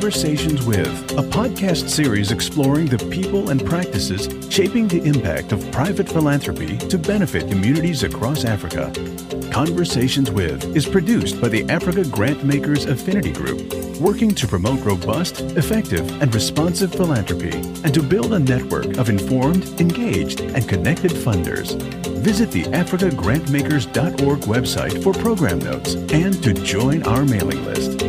Conversations With, a podcast series exploring the people and practices shaping the impact of private philanthropy to benefit communities across Africa. Conversations With is produced by the Africa Grantmakers Affinity Group, working to promote robust, effective, and responsive philanthropy and to build a network of informed, engaged, and connected funders. Visit the africagrantmakers.org website for program notes and to join our mailing list.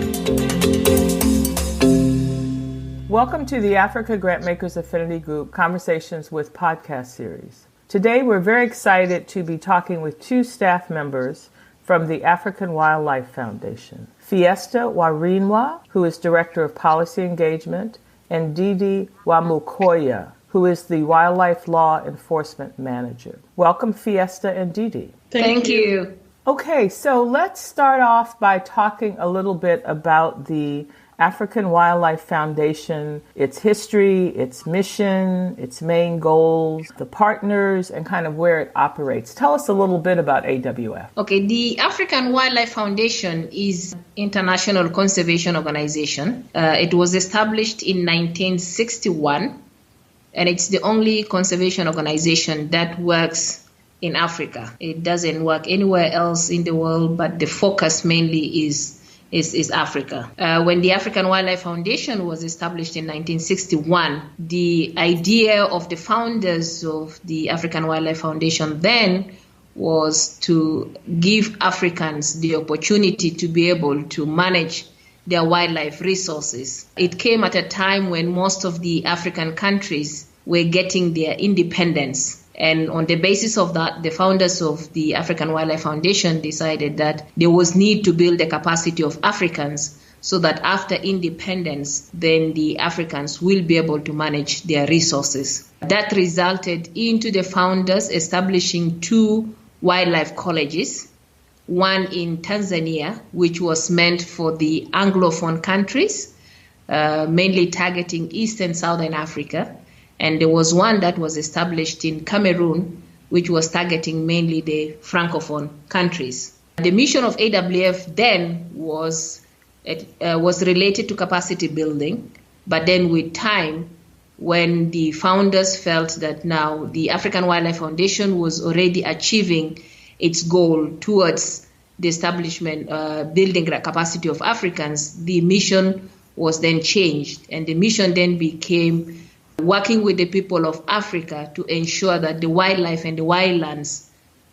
Welcome to the Africa Grantmakers Affinity Group Conversations With podcast series. Today we're very excited to be talking with two staff members from the African Wildlife Foundation, Fiesta Warinwa, who is Director of Policy Engagement, and Didi Wamukoya, who is the Wildlife Law Enforcement Manager. Welcome, Fiesta and Didi. Thank you. Okay, so let's start off by talking a little bit about the African Wildlife Foundation, its history, its mission, its main goals, the partners, and kind of where it operates. Tell us a little bit about AWF. Okay, the African Wildlife Foundation is an international conservation organization. It was established in 1961, and it's the only conservation organization that works in Africa. It doesn't work anywhere else in the world, but the focus mainly is Africa. When the African Wildlife Foundation was established in 1961, the idea of the founders of the African Wildlife Foundation then was to give Africans the opportunity to be able to manage their wildlife resources. It came at a time when most of the African countries were getting their independence. And on the basis of that, the founders of the African Wildlife Foundation decided that there was need to build the capacity of Africans so that after independence, then the Africans will be able to manage their resources. That resulted into the founders establishing two wildlife colleges, one in Tanzania, which was meant for the Anglophone countries, mainly targeting East and Southern Africa. And there was one that was established in Cameroon, which was targeting mainly the Francophone countries. The mission of AWF then was related to capacity building, but then with time, when the founders felt that now the African Wildlife Foundation was already achieving its goal towards the establishment, building the capacity of Africans, the mission was then changed, and the mission then became working with the people of Africa to ensure that the wildlife and the wildlands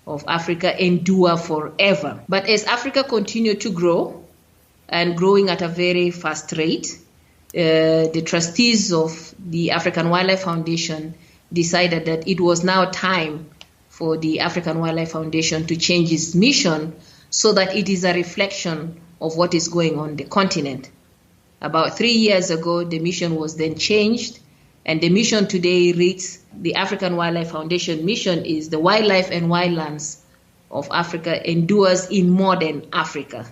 of Africa endure forever. But as Africa continued to grow, and growing at a very fast rate, the trustees of the African Wildlife Foundation decided that it was now time for the African Wildlife Foundation to change its mission so that it is a reflection of what is going on the continent. About 3 years ago, the mission was then changed. And the mission today reads, the African Wildlife Foundation mission is the wildlife and wildlands of Africa endures in modern Africa.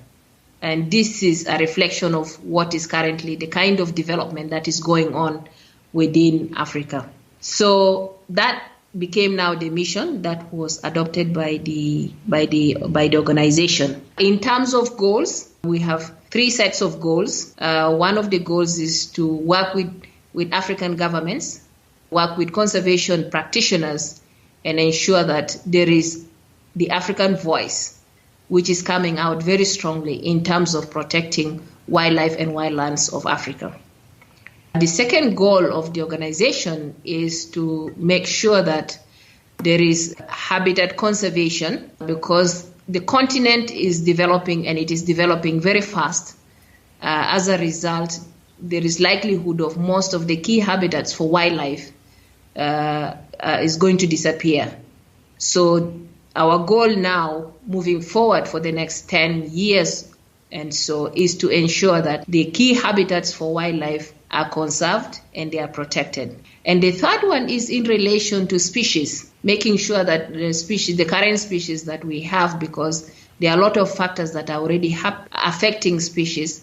And this is a reflection of what is currently the kind of development that is going on within Africa. So that became now the mission that was adopted by the organization. In terms of goals, we have 3 sets of goals. One of the goals is to work with African governments, work with conservation practitioners, and ensure that there is the African voice, which is coming out very strongly in terms of protecting wildlife and wildlands of Africa. The second goal of the organization is to make sure that there is habitat conservation, because the continent is developing, and it is developing very fast. As a result, there is likelihood of most of the key habitats for wildlife is going to disappear. So our goal now, moving forward for the next 10 years and so, is to ensure that the key habitats for wildlife are conserved and they are protected. And the third one is in relation to species, making sure that the current species that we have, because there are a lot of factors that are already affecting species.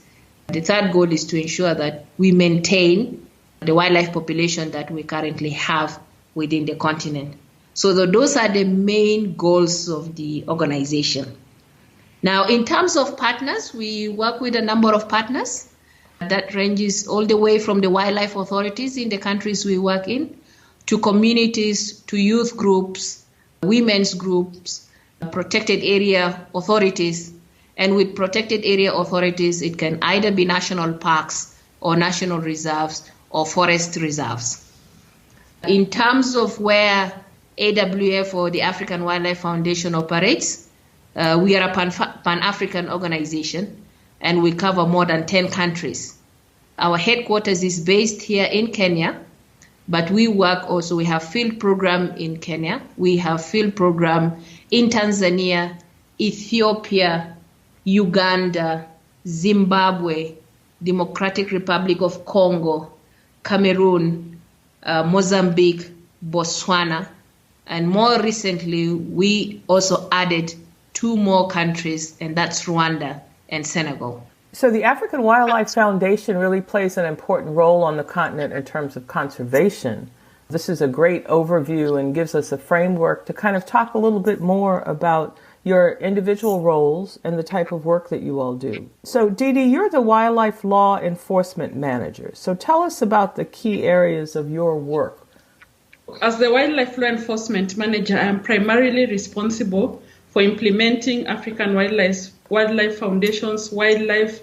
The third goal is to ensure that we maintain the wildlife population that we currently have within the continent. So those are the main goals of the organization. Now, in terms of partners, we work with a number of partners. That ranges all the way from the wildlife authorities in the countries we work in, to communities, to youth groups, women's groups, protected area authorities. And with protected area authorities, it can either be national parks or national reserves or forest reserves. In terms of where AWF or the African Wildlife Foundation operates, we are a Pan-African organization, and we cover more than 10 countries. Our headquarters is based here in Kenya, but we work also, we have field program in Kenya, we have field program in Tanzania, Ethiopia, Uganda, Zimbabwe, Democratic Republic of Congo, Cameroon, Mozambique, Botswana, and more recently, we also added 2 more countries, and that's Rwanda and Senegal. So the African Wildlife Foundation really plays an important role on the continent in terms of conservation. This is a great overview and gives us a framework to kind of talk a little bit more about your individual roles and the type of work that you all do. So Didi, you're the Wildlife Law Enforcement Manager. So tell us about the key areas of your work. As the Wildlife Law Enforcement Manager, I am primarily responsible for implementing African Wildlife Foundation's Wildlife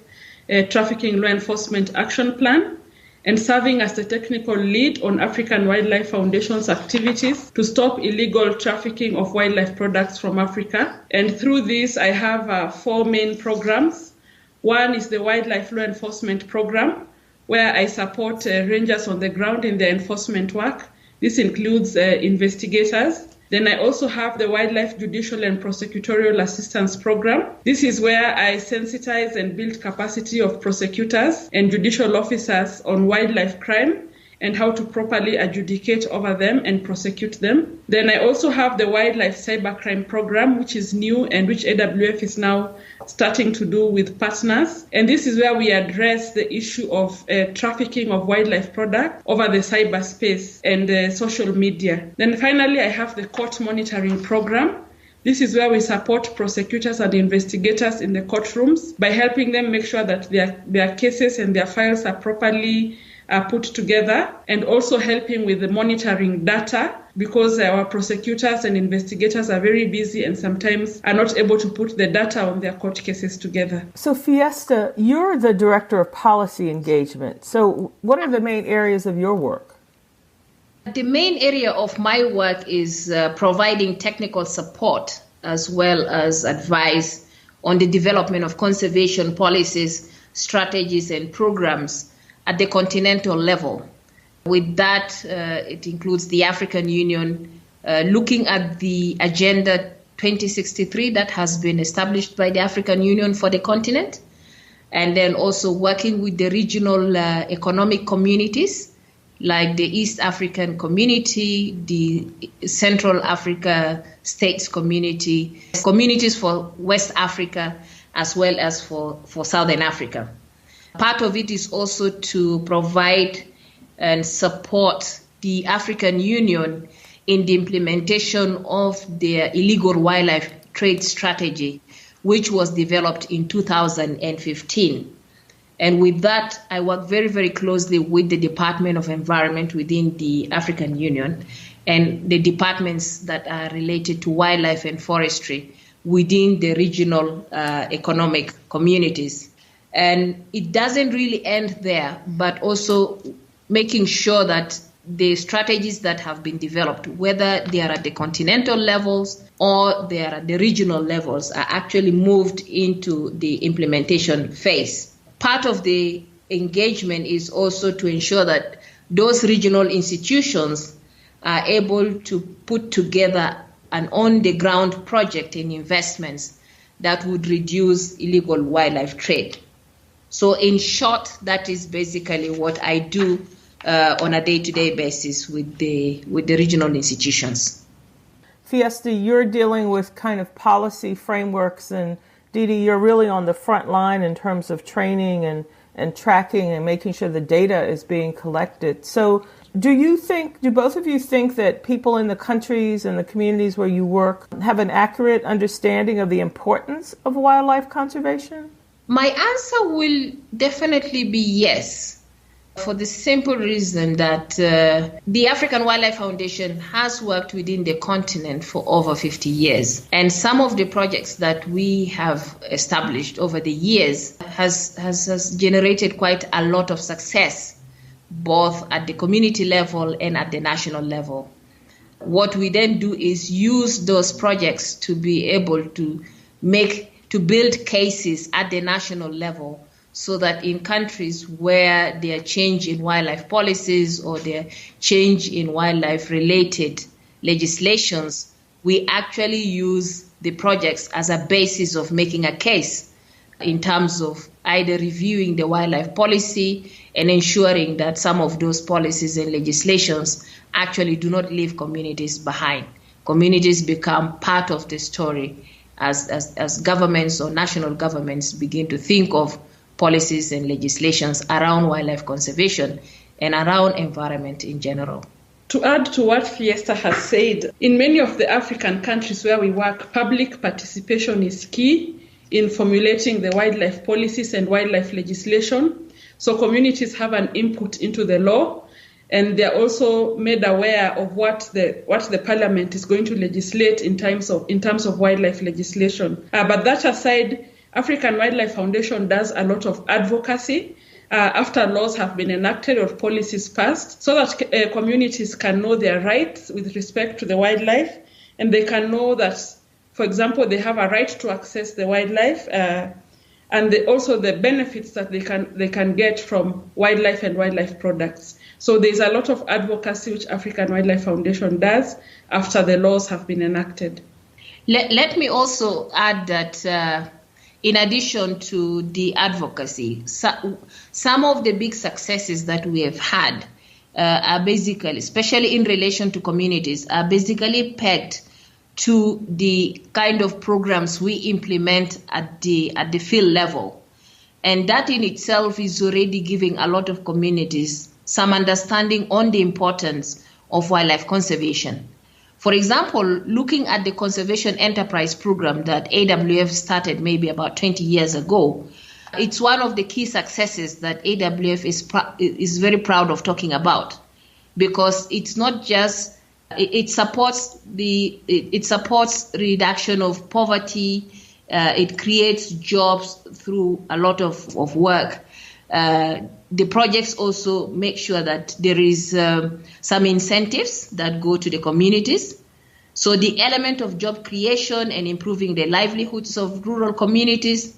Trafficking Law Enforcement Action Plan, and serving as the technical lead on African Wildlife Foundation's activities to stop illegal trafficking of wildlife products from Africa. And through this, I have 4 main programs. One is the Wildlife Law Enforcement Program, where I support rangers on the ground in their enforcement work. This includes investigators. Then I also have the Wildlife Judicial and Prosecutorial Assistance Program. This is where I sensitize and build capacity of prosecutors and judicial officers on wildlife crime and how to properly adjudicate over them and prosecute them. Then I also have the Wildlife Cybercrime Program, which is new and which AWF is now starting to do with partners. And this is where we address the issue of trafficking of wildlife products over the cyberspace and social media. Then finally, I have the Court Monitoring Program. This is where we support prosecutors and investigators in the courtrooms by helping them make sure that their cases and their files are properly put together, and also helping with the monitoring data, because our prosecutors and investigators are very busy and sometimes are not able to put the data on their court cases together. So Fiesta, you're the Director of Policy Engagement. So what are the main areas of your work? The main area of my work is providing technical support as well as advice on the development of conservation policies, strategies, and programs at the continental level. With that, it includes the African Union, looking at the Agenda 2063 that has been established by the African Union for the continent, and then also working with the regional economic communities like the East African Community, the Central Africa States Community, communities for West Africa, as well as for Southern Africa. Part of it is also to provide and support the African Union in the implementation of their illegal wildlife trade strategy, which was developed in 2015. And with that, I work very, very closely with the Department of Environment within the African Union and the departments that are related to wildlife and forestry within the regional economic communities. And it doesn't really end there, but also making sure that the strategies that have been developed, whether they are at the continental levels or they are at the regional levels, are actually moved into the implementation phase. Part of the engagement is also to ensure that those regional institutions are able to put together an on-the-ground project and investments that would reduce illegal wildlife trade. So in short, that is basically what I do on a day-to-day basis with the regional institutions. Fiesta, you're dealing with kind of policy frameworks, and Didi, you're really on the front line in terms of training and tracking and making sure the data is being collected. So do both of you think that people in the countries and the communities where you work have an accurate understanding of the importance of wildlife conservation? My answer will definitely be yes, for the simple reason that the African Wildlife Foundation has worked within the continent for over 50 years. And some of the projects that we have established over the years has generated quite a lot of success, both at the community level and at the national level. What we then do is use those projects to be able to build cases at the national level, so that in countries where there are change in wildlife policies or there are change in wildlife-related legislations, we actually use the projects as a basis of making a case in terms of either reviewing the wildlife policy and ensuring that some of those policies and legislations actually do not leave communities behind. Communities become part of the story as governments or national governments begin to think of policies and legislations around wildlife conservation and around environment in general. To add to what Fiesta has said, in many of the African countries where we work, public participation is key in formulating the wildlife policies and wildlife legislation. So communities have an input into the law, and they're also made aware of what the parliament is going to legislate in terms of wildlife legislation. But that aside, African Wildlife Foundation does a lot of advocacy after laws have been enacted or policies passed, so that communities can know their rights with respect to the wildlife, and they can know that, for example, they have a right to access the wildlife, and also the benefits that they can get from wildlife and wildlife products. So there's a lot of advocacy which African Wildlife Foundation does after the laws have been enacted. Let me also add that in addition to the advocacy, some of the big successes that we have had are basically, especially in relation to communities, are basically pegged to the kind of programs we implement at the field level. And that in itself is already giving a lot of communities some understanding on the importance of wildlife conservation. For example, looking at the Conservation Enterprise Program that AWF started maybe about 20 years ago, it's one of the key successes that AWF is very proud of talking about, because it's not just, it supports reduction of poverty, it creates jobs through a lot of work. The projects also make sure that there is some incentives that go to the communities. So the element of job creation and improving the livelihoods of rural communities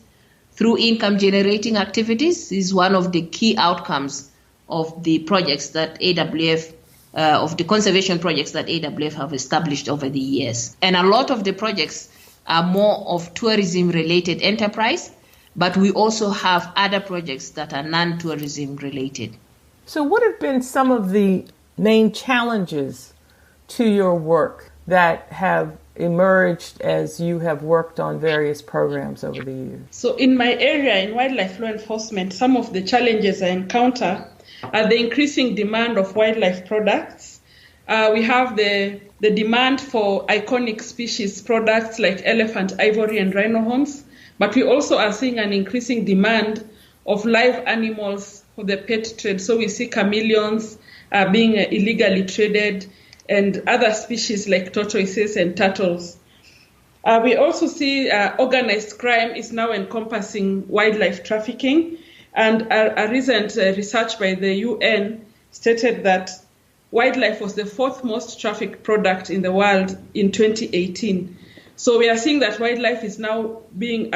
through income generating activities is one of the key outcomes of the projects that AWF, of the conservation projects that AWF have established over the years. And a lot of the projects are more of tourism related enterprise, but we also have other projects that are non-tourism related. So what have been some of the main challenges to your work that have emerged as you have worked on various programs over the years? So in my area, in wildlife law enforcement, some of the challenges I encounter are the increasing demand of wildlife products. We have the demand for iconic species products like elephant, ivory, and rhino horns. But we also are seeing an increasing demand of live animals for the pet trade. So we see chameleons being illegally traded and other species like tortoises and turtles. We also see organized crime is now encompassing wildlife trafficking. And a recent research by the UN stated that wildlife was the fourth most trafficked product in the world in 2018. So we are seeing that wildlife is now being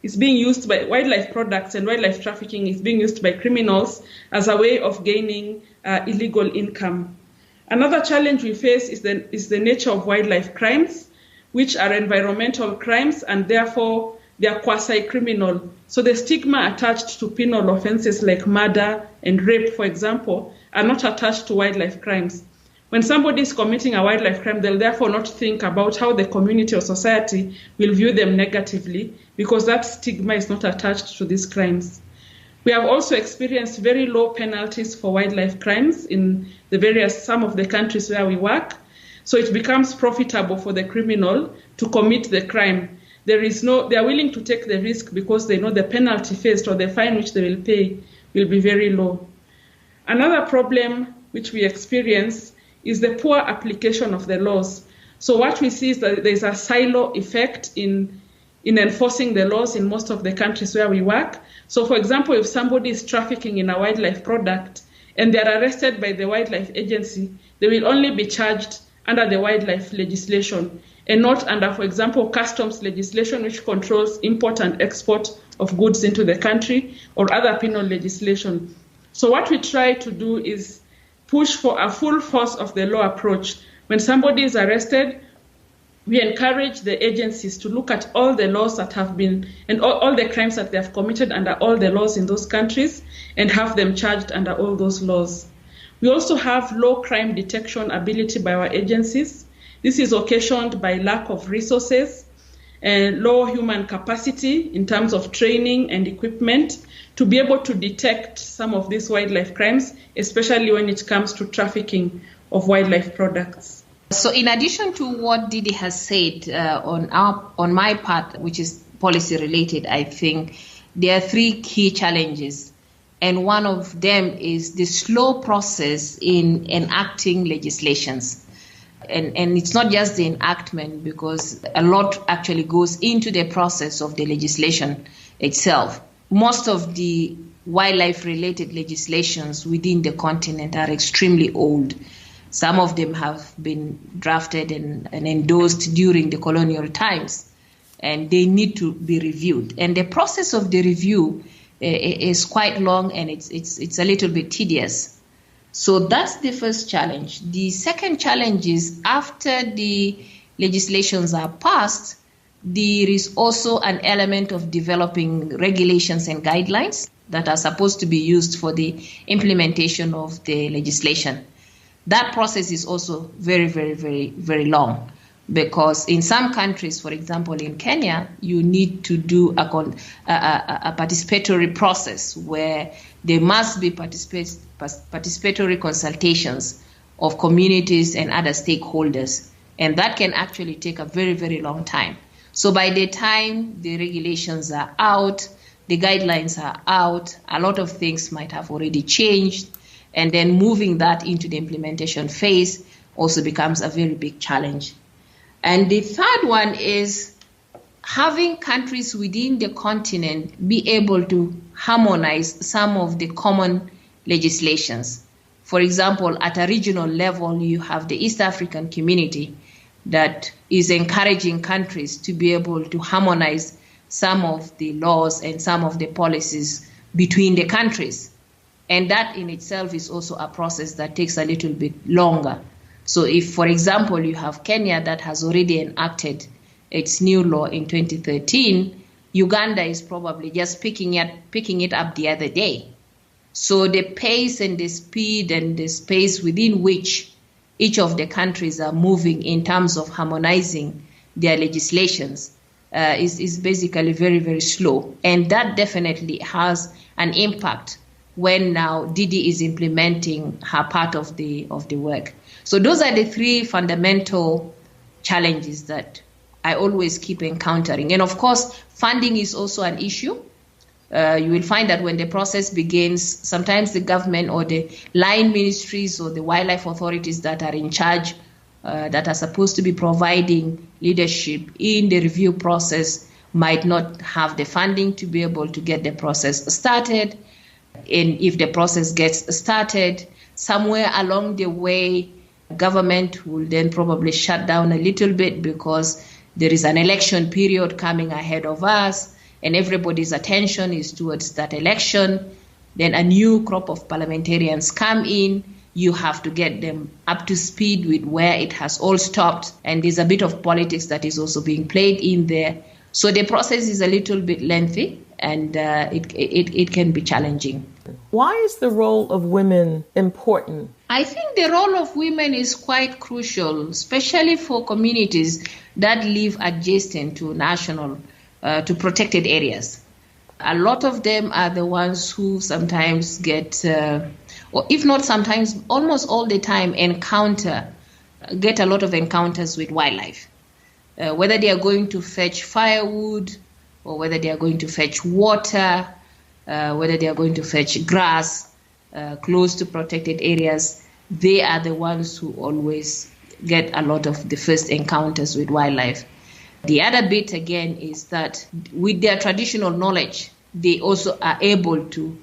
used by wildlife products, and wildlife trafficking is being used by criminals as a way of gaining illegal income. Another challenge we face is the nature of wildlife crimes, which are environmental crimes, and therefore they are quasi-criminal. So the stigma attached to penal offenses like murder and rape, for example, are not attached to wildlife crimes. When somebody is committing a wildlife crime, they'll therefore not think about how the community or society will view them negatively, because that stigma is not attached to these crimes. We have also experienced very low penalties for wildlife crimes in some of the countries where we work. So it becomes profitable for the criminal to commit the crime. they are willing to take the risk because they know the penalty faced or the fine which they will pay will be very low. Another problem which we experience is the poor application of the laws. So what we see is that there's a silo effect in enforcing the laws in most of the countries where we work. So for example, if somebody is trafficking in a wildlife product and they are arrested by the wildlife agency, they will only be charged under the wildlife legislation and not under, for example, customs legislation, which controls import and export of goods into the country, or other penal legislation. So what we try to do is push for a full force of the law approach. When somebody is arrested, we encourage the agencies to look at all the laws that have been, and all the crimes that they have committed under all the laws in those countries, and have them charged under all those laws. We also have low crime detection ability by our agencies. This is occasioned by lack of resources and low human capacity in terms of training and equipment to be able to detect some of these wildlife crimes, especially when it comes to trafficking of wildlife products. So in addition to what Didi has said on my part, which is policy related, I think there are three key challenges. And one of them is the slow process in enacting legislations. And it's not just the enactment, because a lot actually goes into the process of the legislation itself. Most of the wildlife-related legislations within the continent are extremely old. Some of them have been drafted and endorsed during the colonial times, and they need to be reviewed. And the process of the review is quite long, and it's a little bit tedious. So that's the first challenge. The second challenge is after the legislations are passed, there is also an element of developing regulations and guidelines that are supposed to be used for the implementation of the legislation. That process is also very, very, very, very long, because in some countries, for example, in Kenya, you need to do a participatory process where there must be participatory consultations of communities and other stakeholders. And that can actually take a very, very long time. So by the time the regulations are out, the guidelines are out, a lot of things might have already changed. And then moving that into the implementation phase also becomes a very big challenge. And the third one is having countries within the continent be able to harmonize some of the common legislations. For example, at a regional level, you have the East African Community that is encouraging countries to be able to harmonize some of the laws and some of the policies between the countries. And that in itself is also a process that takes a little bit longer. So if, for example, you have Kenya that has already enacted its new law in 2013, Uganda is probably just picking it up the other day. So the pace and the speed and the space within which each of the countries are moving in terms of harmonizing their legislations is basically very, very slow. And that definitely has an impact when now Didi is implementing her part of the work. So those are the three fundamental challenges that I always keep encountering. And of course, funding is also an issue. You will find that when the process begins, sometimes the government or the line ministries or the wildlife authorities that are in charge, that are supposed to be providing leadership in the review process, might not have the funding to be able to get the process started. And if the process gets started, somewhere along the way, government will then probably shut down a little bit because there is an election period coming ahead of us, and everybody's attention is towards that election. Then a new crop of parliamentarians come in. You have to get them up to speed with where it has all stopped. And there's a bit of politics that is also being played in there. So the process is a little bit lengthy, and it can be challenging. Why is the role of women important? I think the role of women is quite crucial, especially for communities that live adjacent to to protected areas. A lot of them are the ones who sometimes get, or if not sometimes, almost all the time get a lot of encounters with wildlife. whether they are going to fetch firewood or whether they are going to fetch water, whether they are going to fetch grass close to protected areas, they are the ones who always get a lot of the first encounters with wildlife. The other bit, again, is that with their traditional knowledge, they also are able to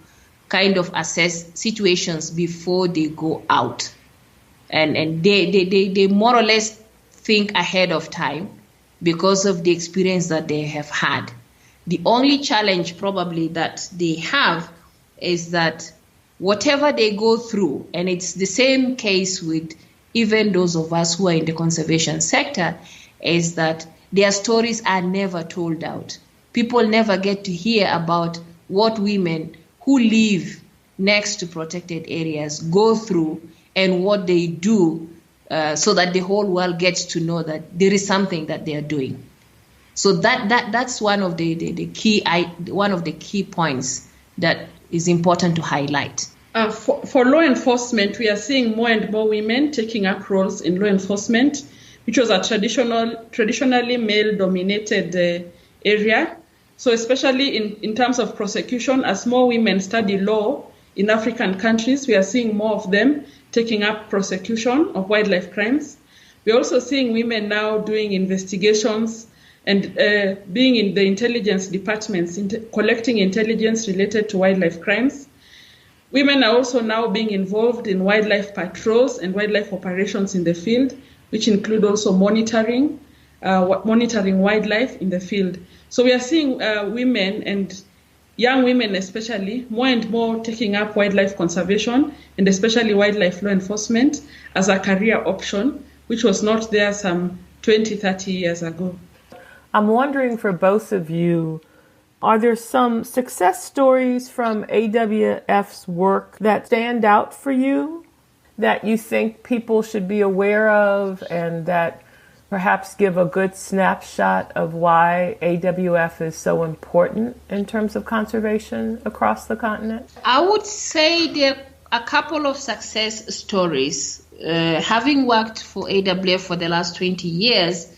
kind of assess situations before they go out. And they more or less think ahead of time because of the experience that they have had. The only challenge probably that they have is that whatever they go through, and it's the same case with even those of us who are in the conservation sector, is that their stories are never told out. People never get to hear about what women who live next to protected areas go through and what they do, so that the whole world gets to know that there is something that they are doing. So that's one of the key points that is important to highlight. For law enforcement, we are seeing more and more women taking up roles in law enforcement, which was a traditionally male-dominated area. So especially in terms of prosecution, as more women study law in African countries, we are seeing more of them taking up prosecution of wildlife crimes. We're also seeing women now doing investigations and being in the intelligence departments, collecting intelligence related to wildlife crimes. Women are also now being involved in wildlife patrols and wildlife operations in the field, which include also monitoring wildlife in the field. So we are seeing women, and young women especially, more and more taking up wildlife conservation and especially wildlife law enforcement as a career option, which was not there some 20, 30 years ago. I'm wondering for both of you, are there some success stories from AWF's work that stand out for you, that you think people should be aware of, and that perhaps give a good snapshot of why AWF is so important in terms of conservation across the continent? I would say there are a couple of success stories. Having worked for AWF for the last 20 years,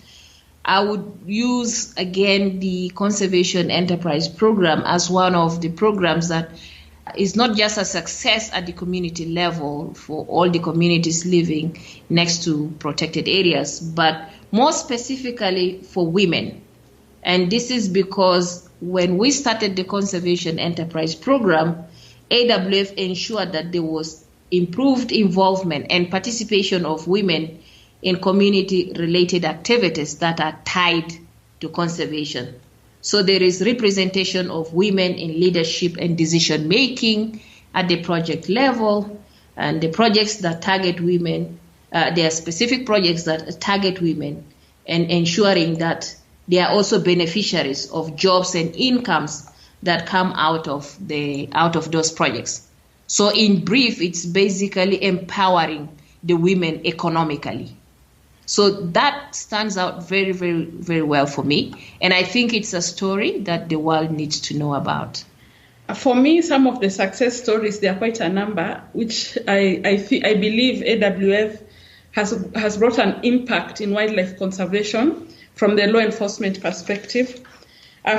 I would use, again, the Conservation Enterprise Program as one of the programs that is not just a success at the community level for all the communities living next to protected areas, but more specifically for women. And this is because when we started the Conservation Enterprise Program, AWF ensured that there was improved involvement and participation of women in community-related activities that are tied to conservation. So there is representation of women in leadership and decision-making at the project level, and the projects that target women, there are specific projects that target women, and ensuring that they are also beneficiaries of jobs and incomes that come out of those projects. So in brief, it's basically empowering the women economically. So that stands out very, very, very well for me. And I think it's a story that the world needs to know about. For me, some of the success stories, there are quite a number, which I believe AWF has brought an impact in wildlife conservation from the law enforcement perspective.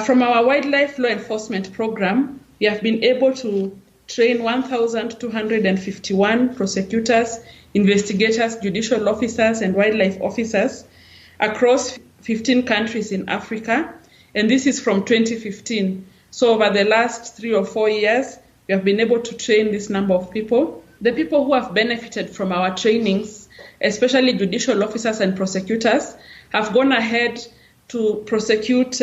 From our wildlife law enforcement program, we have been able to train 1,251 prosecutors, investigators, judicial officers, and wildlife officers across 15 countries in Africa. And this is from 2015. So over the last 3 or 4 years, we have been able to train this number of people. The people who have benefited from our trainings, especially judicial officers and prosecutors, have gone ahead to prosecute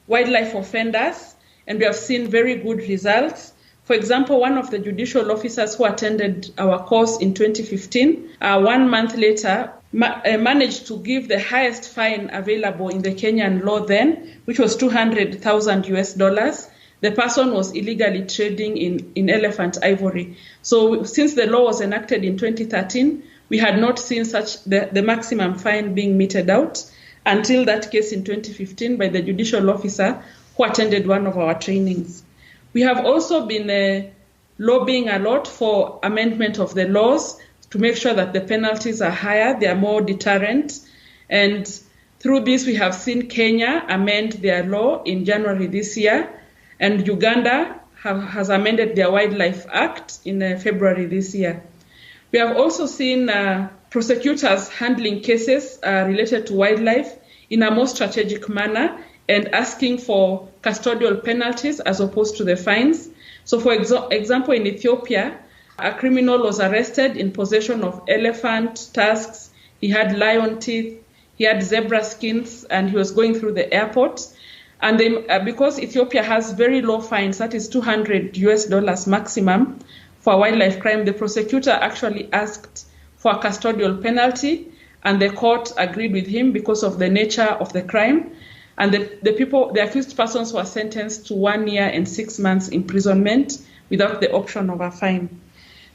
wildlife offenders, and we have seen very good results. For example, one of the judicial officers who attended our course in 2015, 1 month later, managed to give the highest fine available in the Kenyan law then, which was $200,000. The person was illegally trading in elephant ivory. So since the law was enacted in 2013, we had not seen such the maximum fine being meted out until that case in 2015 by the judicial officer who attended one of our trainings. We have also been lobbying a lot for amendment of the laws to make sure that the penalties are higher, they are more deterrent. And Through this, we have seen Kenya amend their law in January this year, and Uganda has amended their Wildlife Act in February this year. We have also seen prosecutors handling cases related to wildlife in a more strategic manner and asking for custodial penalties as opposed to the fines. So for example, in Ethiopia, a criminal was arrested in possession of elephant tusks, he had lion teeth, he had zebra skins, and he was going through the airport. And because Ethiopia has very low fines, that is $200 maximum for wildlife crime, the prosecutor actually asked for a custodial penalty, and the court agreed with him because of the nature of the crime. And the accused persons were sentenced to 1 year and 6 months imprisonment without the option of a fine.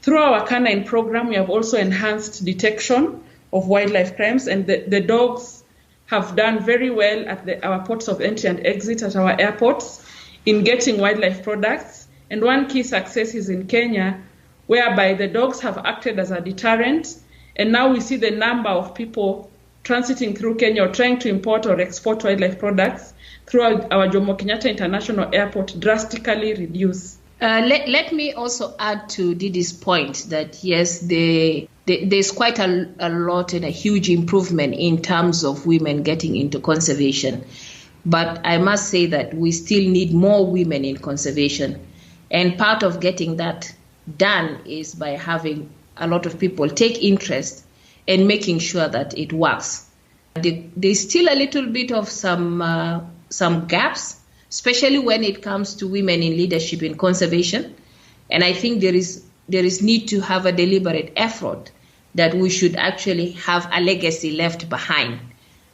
Through our canine program, we have also enhanced detection of wildlife crimes, and the dogs have done very well at our ports of entry and exit at our airports in getting wildlife products. And one key success is in Kenya, whereby the dogs have acted as a deterrent. And now we see the number of people transiting through Kenya or trying to import or export wildlife products through our Jomo Kenyatta International Airport drastically reduce. Let me also add to Didi's point that yes, there's quite a lot and a huge improvement in terms of women getting into conservation. But I must say that we still need more women in conservation. And part of getting that done is by having a lot of people take interest and making sure that it works. There's still a little bit of some gaps, especially when it comes to women in leadership in conservation. And I think there is need to have a deliberate effort that we should actually have a legacy left behind.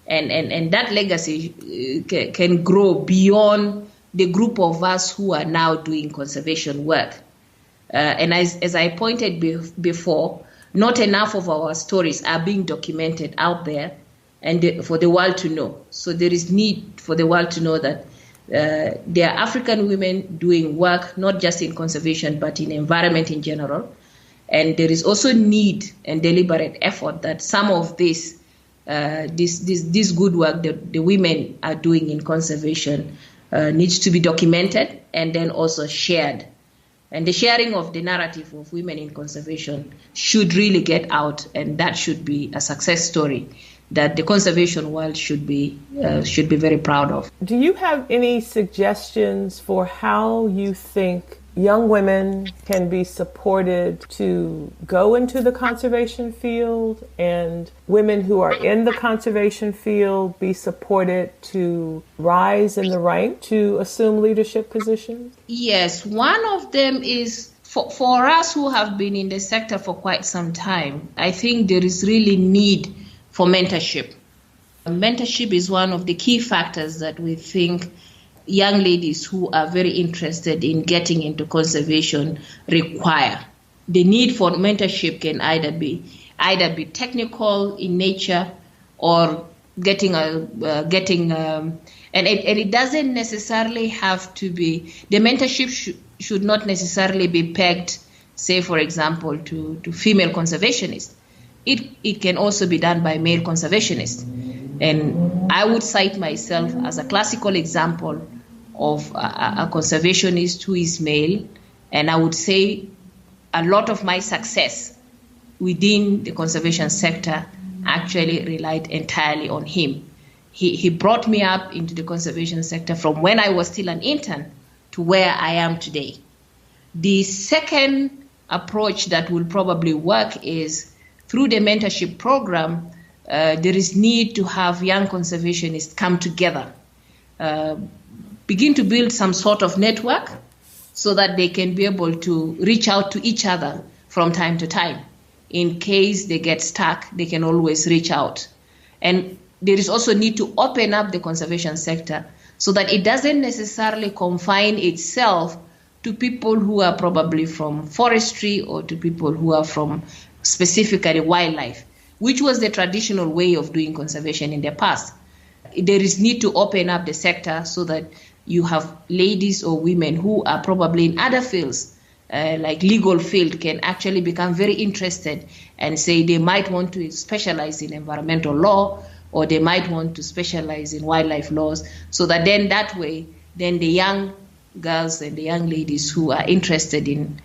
And that legacy can grow beyond the group of us who are now doing conservation work. And as I pointed before, not enough of our stories are being documented out there and for the world to know. So there is need for the world to know that there are African women doing work, not just in conservation, but in environment in general. And there is also need and deliberate effort that some of this good work that the women are doing in conservation needs to be documented and then also shared. And the sharing of the narrative of women in conservation should really get out, and that should be a success story that the conservation world should be very proud of. Do you have any suggestions for how you think young women can be supported to go into the conservation field, and women who are in the conservation field be supported to rise in the rank to assume leadership positions? Yes, one of them is for us who have been in the sector for quite some time, I think there is really need for mentorship. Mentorship is one of the key factors that we think young ladies who are very interested in getting into conservation require. The need for mentorship can either be technical in nature or getting and it doesn't necessarily have to be, the mentorship should not necessarily be pegged, say for example, to female conservationists. It can also be done by male conservationists. And I would cite myself as a classical example of a conservationist who is male, and I would say a lot of my success within the conservation sector actually relied entirely on him. He brought me up into the conservation sector from when I was still an intern to where I am today. The second approach that will probably work is through the mentorship program. There is need to have young conservationists come together, begin to build some sort of network so that they can be able to reach out to each other from time to time. In case they get stuck, they can always reach out. And there is also need to open up the conservation sector so that it doesn't necessarily confine itself to people who are probably from forestry or to people who are from specifically wildlife, which was the traditional way of doing conservation in the past. There is need to open up the sector so that you have ladies or women who are probably in other fields, like legal field, can actually become very interested and say they might want to specialize in environmental law or they might want to specialize in wildlife laws, so that that way, the young girls and the young ladies who are interested in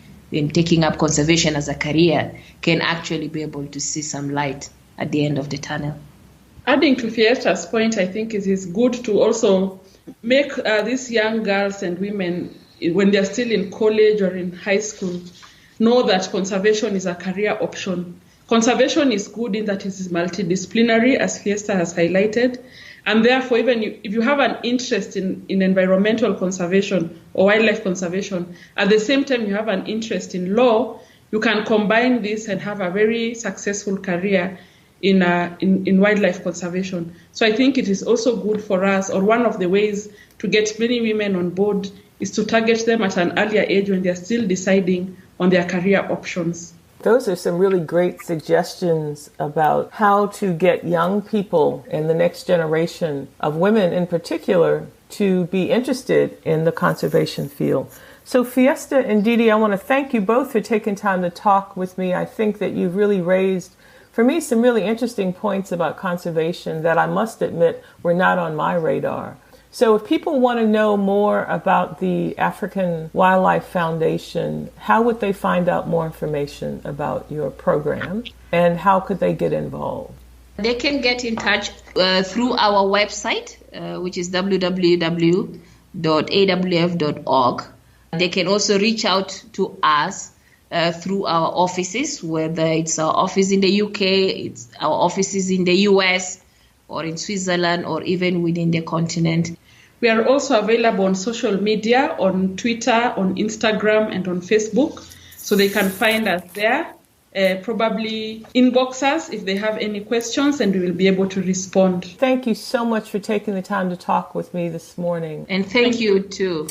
taking up conservation as a career can actually be able to see some light at the end of the tunnel. Adding to Fiesta's point, I think it is good to also make these young girls and women, when they're still in college or in high school, know that conservation is a career option. Conservation is good in that it is multidisciplinary, as Fiesta has highlighted, and therefore, even if you have an interest in environmental conservation or wildlife conservation, at the same time you have an interest in law, you can combine this and have a very successful career in wildlife conservation. So I think it is also good for us, or one of the ways to get many women on board is to target them at an earlier age when they're still deciding on their career options. Those are some really great suggestions about how to get young people and the next generation of women in particular to be interested in the conservation field. So Fiesta and Didi, I want to thank you both for taking time to talk with me. I think that you've really raised, for me, some really interesting points about conservation that I must admit were not on my radar. So if people want to know more about the African Wildlife Foundation, how would they find out more information about your program, and how could they get involved? They can get in touch through our website, which is www.awf.org. They can also reach out to us through our offices, whether it's our office in the UK, it's our offices in the US, or in Switzerland, or even within the continent. We are also available on social media, on Twitter, on Instagram, and on Facebook. So they can find us there, probably inbox us if they have any questions, and we will be able to respond. Thank you so much for taking the time to talk with me this morning. And thank you too.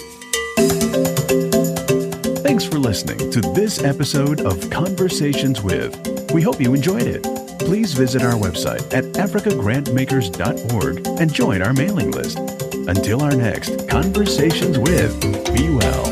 Thanks for listening to this episode of Conversations With. We hope you enjoyed it. Please visit our website at africagrantmakers.org and join our mailing list. Until our next Conversations With, be well.